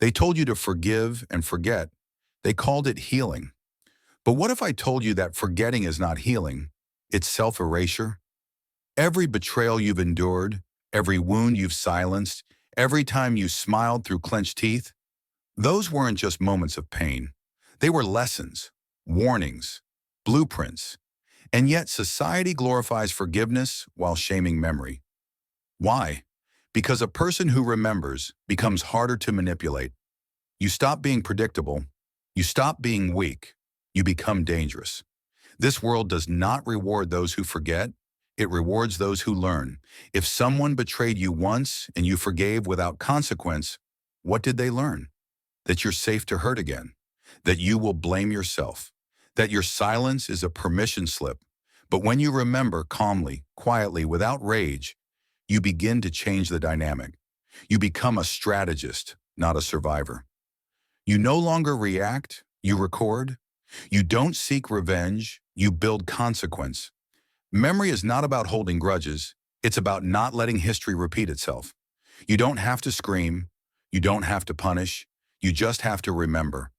They told you to forgive and forget. They called it healing. But what if I told you that forgetting is not healing? It's self-erasure? Every betrayal you've endured, every wound you've silenced, every time you smiled through clenched teeth, those weren't just moments of pain. They were lessons, warnings, blueprints. And yet society glorifies forgiveness while shaming memory. Why? Because a person who remembers becomes harder to manipulate. You stop being predictable. You stop being weak. You become dangerous. This world does not reward those who forget. It rewards those who learn. If someone betrayed you once and you forgave without consequence, what did they learn? That you're safe to hurt again. That you will blame yourself. That your silence is a permission slip. But when you remember calmly, quietly, without rage, you begin to change the dynamic. You become a strategist, not a survivor. You no longer react, you record. You don't seek revenge, you build consequence. Memory is not about holding grudges, it's about not letting history repeat itself. You don't have to scream, you don't have to punish, you just have to remember.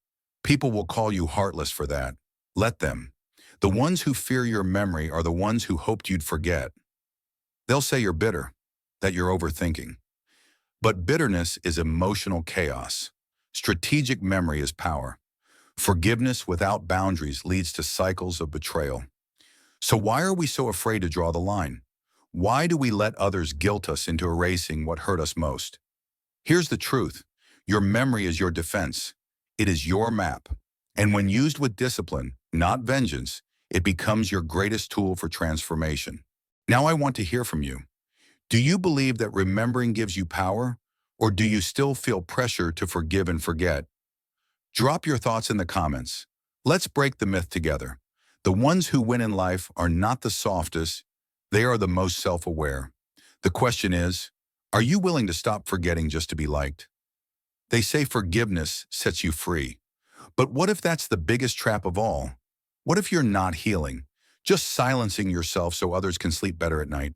People will call you heartless for that. Let them. The ones who fear your memory are the ones who hoped you'd forget. They'll say you're bitter, that you're overthinking. But bitterness is emotional chaos. Strategic memory is power. Forgiveness without boundaries leads to cycles of betrayal. So why are we so afraid to draw the line? Why do we let others guilt us into erasing what hurt us most? Here's the truth. Your memory is your defense. It is your map. And when used with discipline, not vengeance, it becomes your greatest tool for transformation. Now I want to hear from you. Do you believe that remembering gives you power, or do you still feel pressure to forgive and forget? Drop your thoughts in the comments. Let's break the myth together. The ones who win in life are not the softest, they are the most self-aware. The question is, are you willing to stop forgetting just to be liked? They say forgiveness sets you free. But what if that's the biggest trap of all? What if you're not healing, just silencing yourself so others can sleep better at night?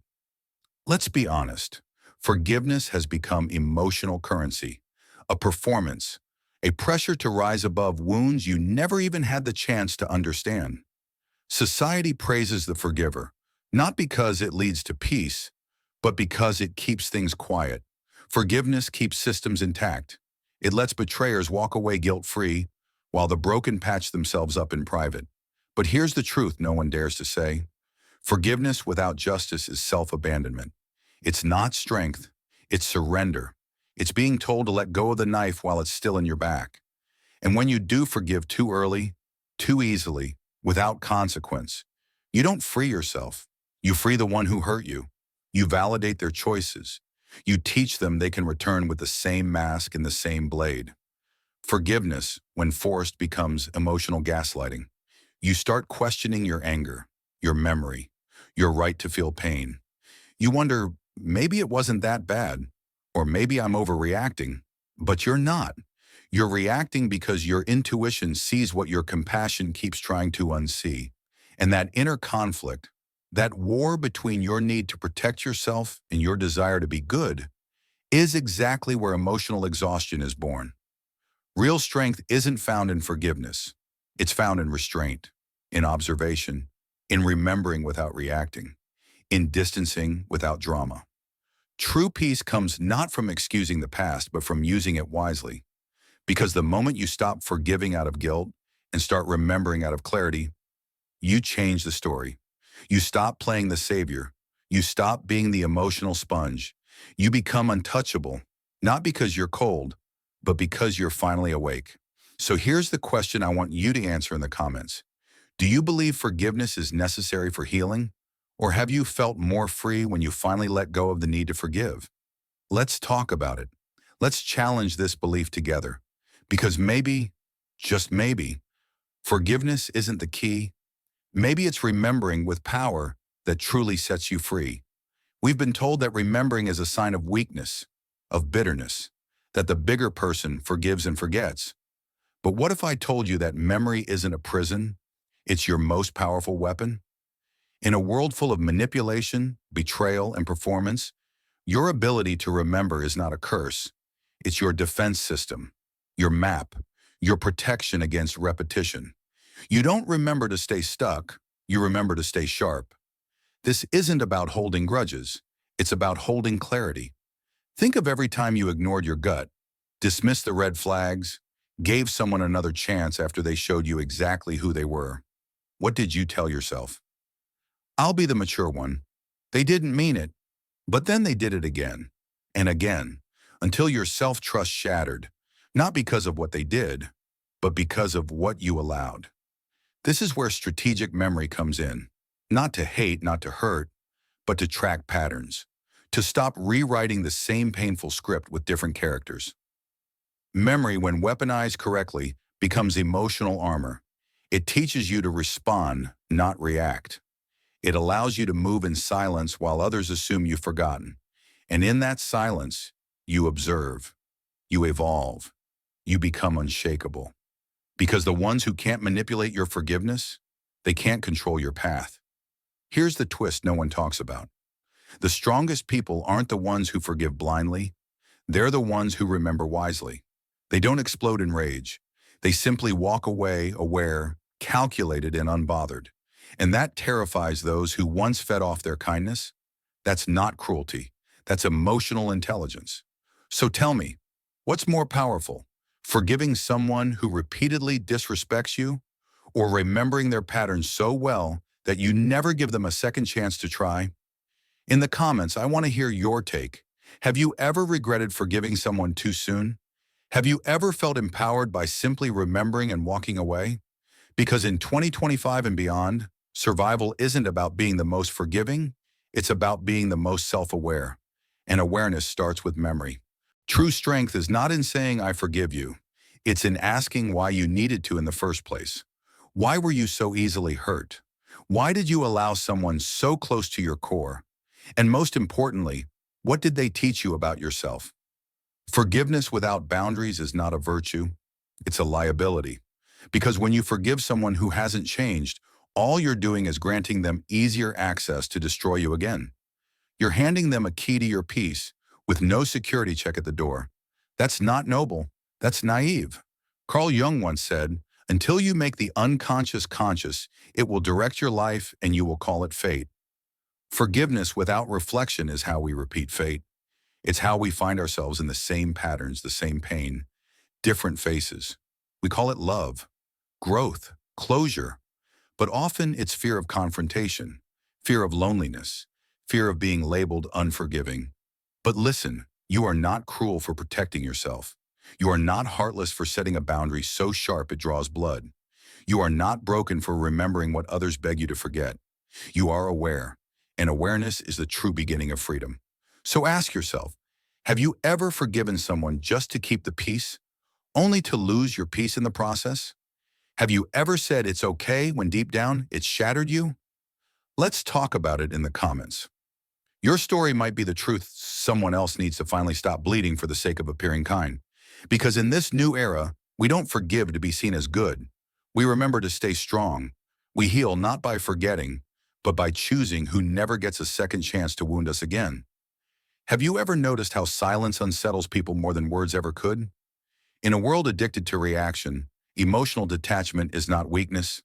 Let's be honest. Forgiveness has become emotional currency, a performance, a pressure to rise above wounds you never even had the chance to understand. Society praises the forgiver, not because it leads to peace, but because it keeps things quiet. Forgiveness keeps systems intact. It lets betrayers walk away guilt-free, while the broken patch themselves up in private. But here's the truth no one dares to say. Forgiveness without justice is self-abandonment. It's not strength, it's surrender. It's being told to let go of the knife while it's still in your back. And when you do forgive too early, too easily, without consequence, you don't free yourself. You free the one who hurt you. You validate their choices. You teach them they can return with the same mask and the same blade. Forgiveness, when forced, becomes emotional gaslighting. You start questioning your anger, your memory, your right to feel pain. You wonder, maybe it wasn't that bad, or maybe I'm overreacting, but you're not. You're reacting because your intuition sees what your compassion keeps trying to unsee. And that inner conflict, that war between your need to protect yourself and your desire to be good, is exactly where emotional exhaustion is born. Real strength isn't found in forgiveness. It's found in restraint, in observation, in remembering without reacting, in distancing without drama. True peace comes not from excusing the past, but from using it wisely. Because the moment you stop forgiving out of guilt and start remembering out of clarity, you change the story. You stop playing the savior. You stop being the emotional sponge. You become untouchable, not because you're cold, but because you're finally awake. So here's the question I want you to answer in the comments. Do you believe forgiveness is necessary for healing? Or have you felt more free when you finally let go of the need to forgive? Let's talk about it. Let's challenge this belief together. Because maybe, just maybe, forgiveness isn't the key. Maybe it's remembering with power that truly sets you free. We've been told that remembering is a sign of weakness, of bitterness, that the bigger person forgives and forgets. But what if I told you that memory isn't a prison? It's your most powerful weapon? In a world full of manipulation, betrayal, and performance, your ability to remember is not a curse. It's your defense system. your map, your protection against repetition. You don't remember to stay stuck, you remember to stay sharp. This isn't about holding grudges, it's about holding clarity. Think of every time you ignored your gut, dismissed the red flags, gave someone another chance after they showed you exactly who they were. What did you tell yourself? I'll be the mature one. They didn't mean it, but then they did it again and again until your self-trust shattered, not because of what they did, but because of what you allowed. This is where strategic memory comes in, not to hate, not to hurt, but to track patterns, to stop rewriting the same painful script with different characters. Memory, when weaponized correctly, becomes emotional armor. It teaches you to respond, not react. It allows you to move in silence while others assume you've forgotten. And in that silence, you observe, you evolve, you become unshakable. Because the ones who can't manipulate your forgiveness, they can't control your path. Here's the twist no one talks about. The strongest people aren't the ones who forgive blindly. They're the ones who remember wisely. They don't explode in rage. They simply walk away aware, calculated, and unbothered. And that terrifies those who once fed off their kindness. That's not cruelty. That's emotional intelligence. So tell me, what's more powerful? Forgiving someone who repeatedly disrespects you, or remembering their patterns so well that you never give them a second chance to try? In the comments, I want to hear your take. Have you ever regretted forgiving someone too soon? Have you ever felt empowered by simply remembering and walking away? Because in 2025 and beyond, survival isn't about being the most forgiving, it's about being the most self-aware. And awareness starts with memory. True strength is not in saying I forgive you. It's in asking why you needed to in the first place. Why were you so easily hurt? Why did you allow someone so close to your core? And most importantly, what did they teach you about yourself? Forgiveness without boundaries is not a virtue, it's a liability. Because when you forgive someone who hasn't changed, all you're doing is granting them easier access to destroy you again. You're handing them a key to your peace with no security check at the door. That's not noble, that's naive. Carl Jung once said, "Until you make the unconscious conscious, it will direct your life and you will call it fate." Forgiveness without reflection is how we repeat fate. It's how we find ourselves in the same patterns, the same pain, different faces. We call it love, growth, closure. But often it's fear of confrontation, fear of loneliness, fear of being labeled unforgiving. But listen, you are not cruel for protecting yourself. You are not heartless for setting a boundary so sharp it draws blood. You are not broken for remembering what others beg you to forget. You are aware, and awareness is the true beginning of freedom. So ask yourself, have you ever forgiven someone just to keep the peace, only to lose your peace in the process? Have you ever said it's okay when deep down it shattered you? Let's talk about it in the comments. Your story might be the truth someone else needs to finally stop bleeding for the sake of appearing kind. Because in this new era, we don't forgive to be seen as good. We remember to stay strong. We heal not by forgetting, but by choosing who never gets a second chance to wound us again. Have you ever noticed how silence unsettles people more than words ever could? In a world addicted to reaction, emotional detachment is not weakness,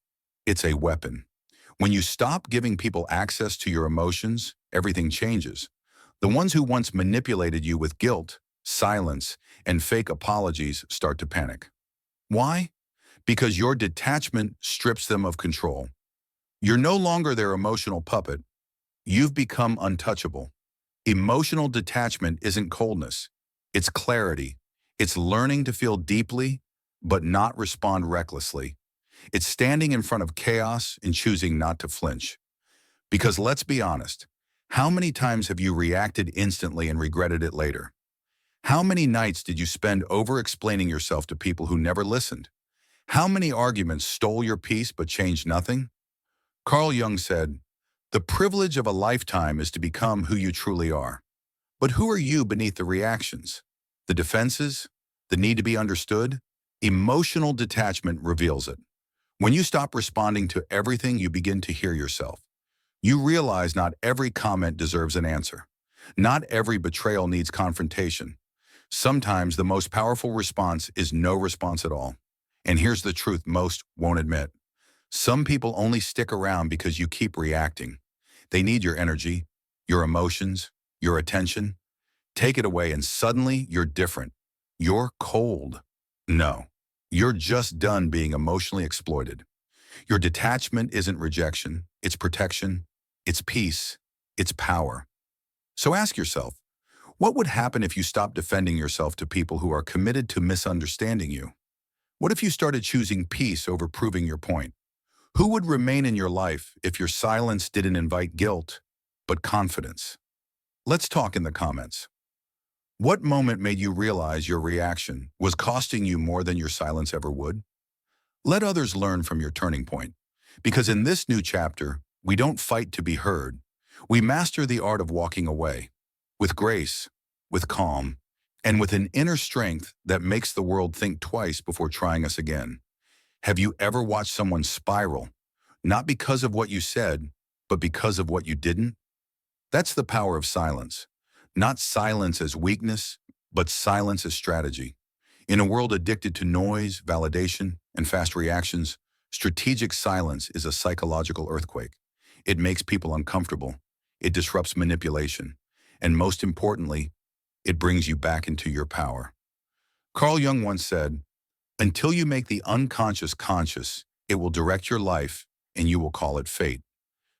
it's a weapon. When you stop giving people access to your emotions, everything changes. The ones who once manipulated you with guilt, silence, and fake apologies start to panic. Why? Because your detachment strips them of control. You're no longer their emotional puppet. You've become untouchable. Emotional detachment isn't coldness. It's clarity. It's learning to feel deeply, but not respond recklessly. It's standing in front of chaos and choosing not to flinch. Because let's be honest, how many times have you reacted instantly and regretted it later? How many nights did you spend over-explaining yourself to people who never listened? How many arguments stole your peace but changed nothing? Carl Jung said, "The privilege of a lifetime is to become who you truly are." But who are you beneath the reactions? The defenses? The need to be understood? Emotional detachment reveals it. When you stop responding to everything, you begin to hear yourself. You realize not every comment deserves an answer. Not every betrayal needs confrontation. Sometimes the most powerful response is no response at all. And here's the truth most won't admit. Some people only stick around because you keep reacting. They need your energy, your emotions, your attention. Take it away and suddenly you're different. You're cold. No, you're just done being emotionally exploited. Your detachment isn't rejection, it's protection, it's peace, it's power. So ask yourself, what would happen if you stopped defending yourself to people who are committed to misunderstanding you? What if you started choosing peace over proving your point? Who would remain in your life if your silence didn't invite guilt, but confidence? Let's talk in the comments. What moment made you realize your reaction was costing you more than your silence ever would? Let others learn from your turning point. Because in this new chapter, we don't fight to be heard. We master the art of walking away, with grace, with calm, and with an inner strength that makes the world think twice before trying us again. Have you ever watched someone spiral, not because of what you said, but because of what you didn't? That's the power of silence. Not silence as weakness, but silence as strategy. In a world addicted to noise, validation, and fast reactions, strategic silence is a psychological earthquake. It makes people uncomfortable. It disrupts manipulation. And most importantly, it brings you back into your power. Carl Jung once said, "Until you make the unconscious conscious, it will direct your life and you will call it fate."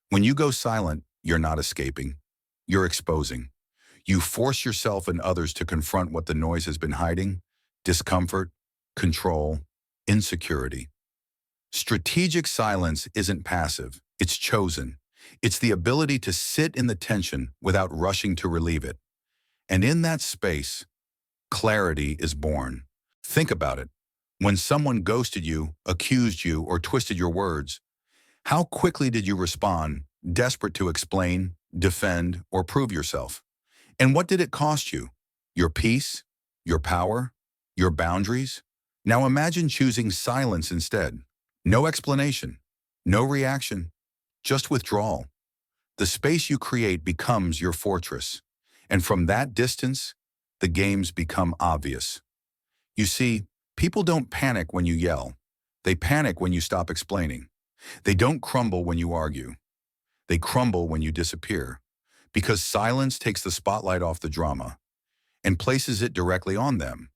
When you go silent, you're not escaping. You're exposing. You force yourself and others to confront what the noise has been hiding: discomfort, control, insecurity. Strategic silence isn't passive, it's chosen. It's the ability to sit in the tension without rushing to relieve it. And in that space, clarity is born. Think about it. When someone ghosted you, accused you, or twisted your words, how quickly did you respond, desperate to explain, defend, or prove yourself? And what did it cost you? Your peace? Your power? Your boundaries? Now imagine choosing silence instead. No explanation, no reaction, just withdrawal. The space you create becomes your fortress. And from that distance, the games become obvious. You see, people don't panic when you yell. They panic when you stop explaining. They don't crumble when you argue. They crumble when you disappear. Because silence takes the spotlight off the drama and places it directly on them.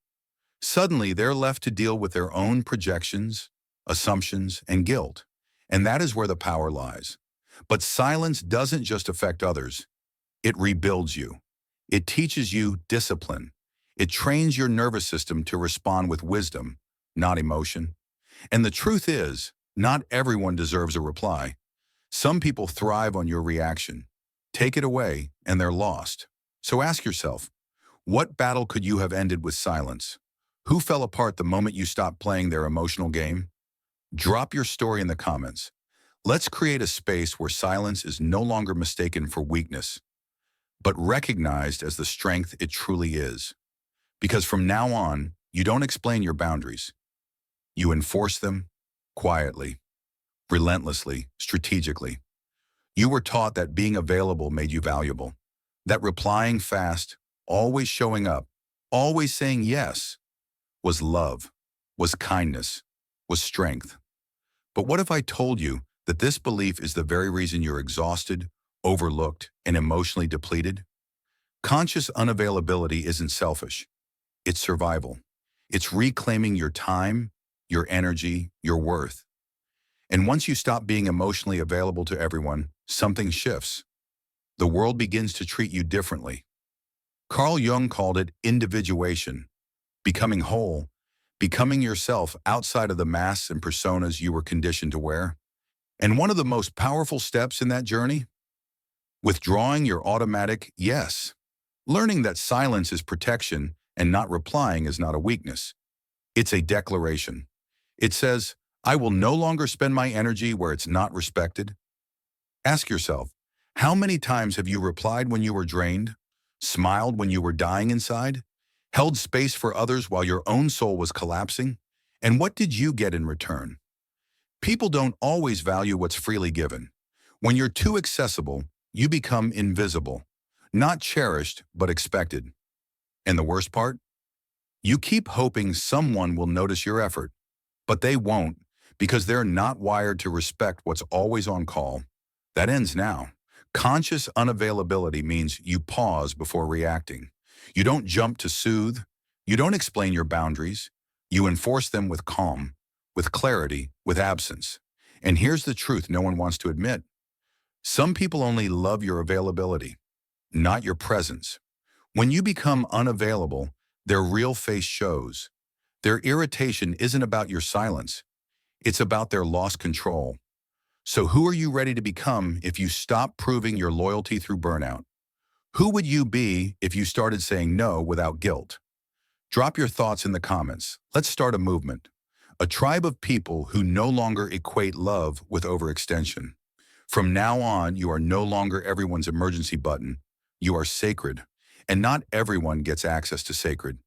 Suddenly, they're left to deal with their own projections, assumptions, and guilt. And that is where the power lies. But silence doesn't just affect others. It rebuilds you. It teaches you discipline. It trains your nervous system to respond with wisdom, not emotion. And the truth is, not everyone deserves a reply. Some people thrive on your reaction. Take it away, and they're lost. So ask yourself, what battle could you have ended with silence? Who fell apart the moment you stopped playing their emotional game? Drop your story in the comments. Let's create a space where silence is no longer mistaken for weakness, but recognized as the strength it truly is. Because from now on, you don't explain your boundaries. You enforce them quietly, relentlessly, strategically. You were taught that being available made you valuable, that replying fast, always showing up, always saying yes, was love, was kindness, was strength. But what if I told you that this belief is the very reason you're exhausted, overlooked, and emotionally depleted? Conscious unavailability isn't selfish. It's survival. It's reclaiming your time, your energy, your worth. And once you stop being emotionally available to everyone, something shifts. The world begins to treat you differently. Carl Jung called it individuation, becoming whole, becoming yourself outside of the masks and personas you were conditioned to wear. And one of the most powerful steps in that journey? Withdrawing your automatic yes. Learning that silence is protection and not replying is not a weakness. It's a declaration. It says, I will no longer spend my energy where it's not respected. Ask yourself, how many times have you replied when you were drained, smiled when you were dying inside, held space for others while your own soul was collapsing? And what did you get in return? People don't always value what's freely given. When you're too accessible, you become invisible, not cherished, but expected. And the worst part? You keep hoping someone will notice your effort, but they won't because they're not wired to respect what's always on call. That ends now. Conscious unavailability means you pause before reacting. You don't jump to soothe. You don't explain your boundaries. You enforce them with calm, with clarity, with absence. And here's the truth no one wants to admit. Some people only love your availability, not your presence. When you become unavailable, their real face shows. Their irritation isn't about your silence. It's about their lost control. So who are you ready to become if you stop proving your loyalty through burnout? Who would you be if you started saying no without guilt? Drop your thoughts in the comments. Let's start a movement. A tribe of people who no longer equate love with overextension. From now on, you are no longer everyone's emergency button. You are sacred. And not everyone gets access to sacred.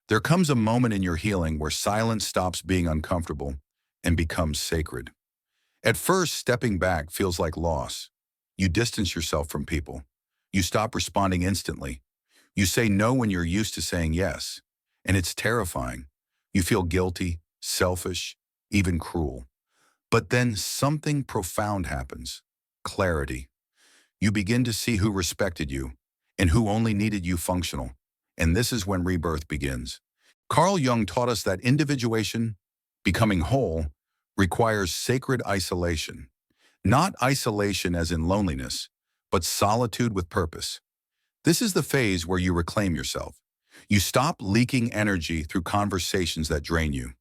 There comes a moment in your healing where silence stops being uncomfortable and becomes sacred. At first, stepping back feels like loss. You distance yourself from people. You stop responding instantly. You say no when you're used to saying yes. And it's terrifying. You feel guilty, selfish, even cruel. But then something profound happens. Clarity. You begin to see who respected you and who only needed you functional. And this is when rebirth begins. Carl Jung taught us that individuation, becoming whole, requires sacred isolation. Not isolation as in loneliness, but solitude with purpose. This is the phase where you reclaim yourself. You stop leaking energy through conversations that drain you.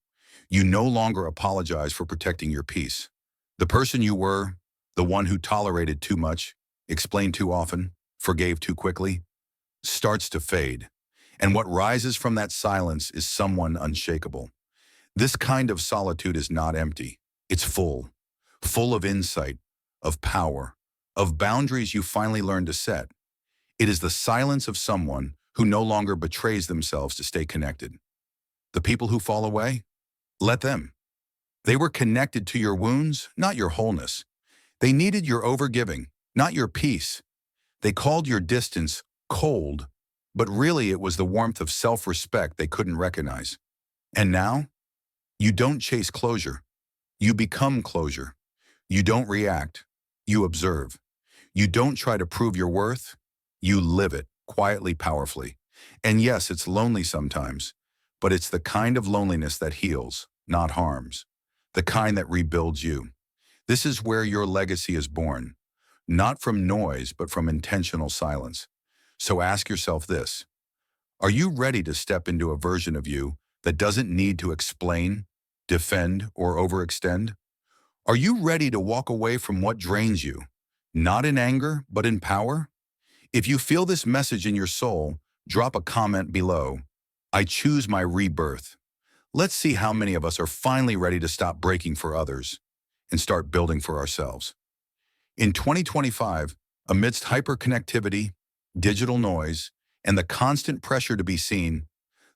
You no longer apologize for protecting your peace. The person you were, the one who tolerated too much, explained too often, forgave too quickly, starts to fade. And what rises from that silence is someone unshakable. This kind of solitude is not empty. It's full. Full of insight, of power, of boundaries you finally learned to set. It is the silence of someone who no longer betrays themselves to stay connected. The people who fall away? Let them. They were connected to your wounds, not your wholeness. They needed your overgiving, not your peace. They called your distance cold, but really it was the warmth of self-respect they couldn't recognize. And now, you don't chase closure. You become closure. You don't react. You observe. You don't try to prove your worth. You live it, quietly, powerfully. And yes, it's lonely sometimes, but it's the kind of loneliness that heals, not harms. The kind that rebuilds you. This is where your legacy is born. Not from noise, but from intentional silence. So ask yourself this. Are you ready to step into a version of you that doesn't need to explain, defend, or overextend? Are you ready to walk away from what drains you, not in anger, but in power? If you feel this message in your soul, drop a comment below. I choose my rebirth. Let's see how many of us are finally ready to stop breaking for others and start building for ourselves. In 2025, amidst hyperconnectivity, digital noise, and the constant pressure to be seen,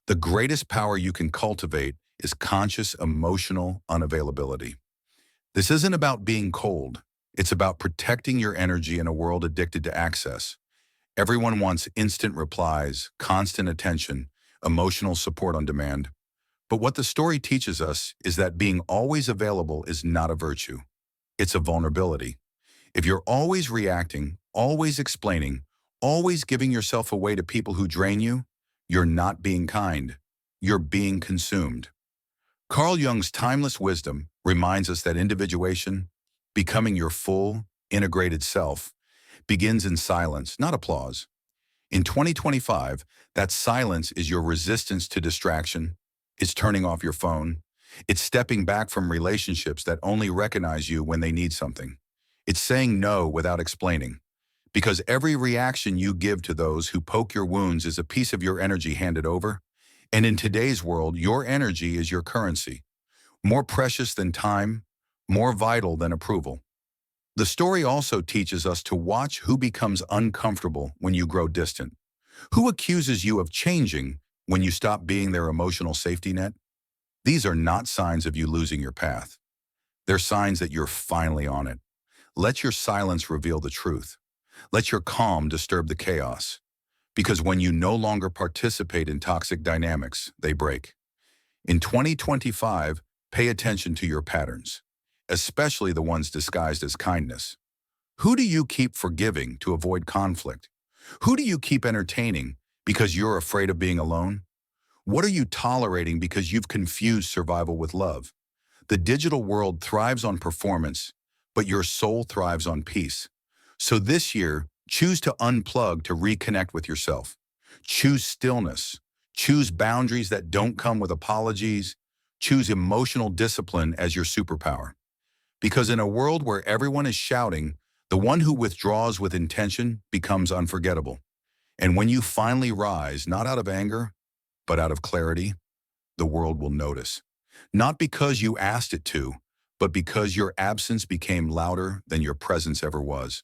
the greatest power you can cultivate is conscious emotional unavailability. This isn't about being cold. It's about protecting your energy in a world addicted to access. Everyone wants instant replies, constant attention, emotional support on demand. But what the story teaches us is that being always available is not a virtue. It's a vulnerability. If you're always reacting, always explaining, always giving yourself away to people who drain you, you're not being kind. You're being consumed. Carl Jung's timeless wisdom reminds us that individuation, becoming your full, integrated self, begins in silence, not applause. In 2025, that silence is your resistance to distraction. It's turning off your phone. It's stepping back from relationships that only recognize you when they need something. It's saying no without explaining. Because every reaction you give to those who poke your wounds is a piece of your energy handed over. And in today's world, your energy is your currency. More precious than time, more vital than approval. The story also teaches us to watch who becomes uncomfortable when you grow distant. Who accuses you of changing when you stop being their emotional safety net? These are not signs of you losing your path. They're signs that you're finally on it. Let your silence reveal the truth. Let your calm disturb the chaos. Because when you no longer participate in toxic dynamics, they break. In 2025, pay attention to your patterns, especially the ones disguised as kindness. Who do you keep forgiving to avoid conflict? Who do you keep entertaining because you're afraid of being alone? What are you tolerating because you've confused survival with love? The digital world thrives on performance, but your soul thrives on peace. So this year, choose to unplug to reconnect with yourself. Choose stillness. Choose boundaries that don't come with apologies. Choose emotional discipline as your superpower. Because in a world where everyone is shouting, the one who withdraws with intention becomes unforgettable. And when you finally rise, not out of anger, but out of clarity, the world will notice. Not because you asked it to, but because your absence became louder than your presence ever was.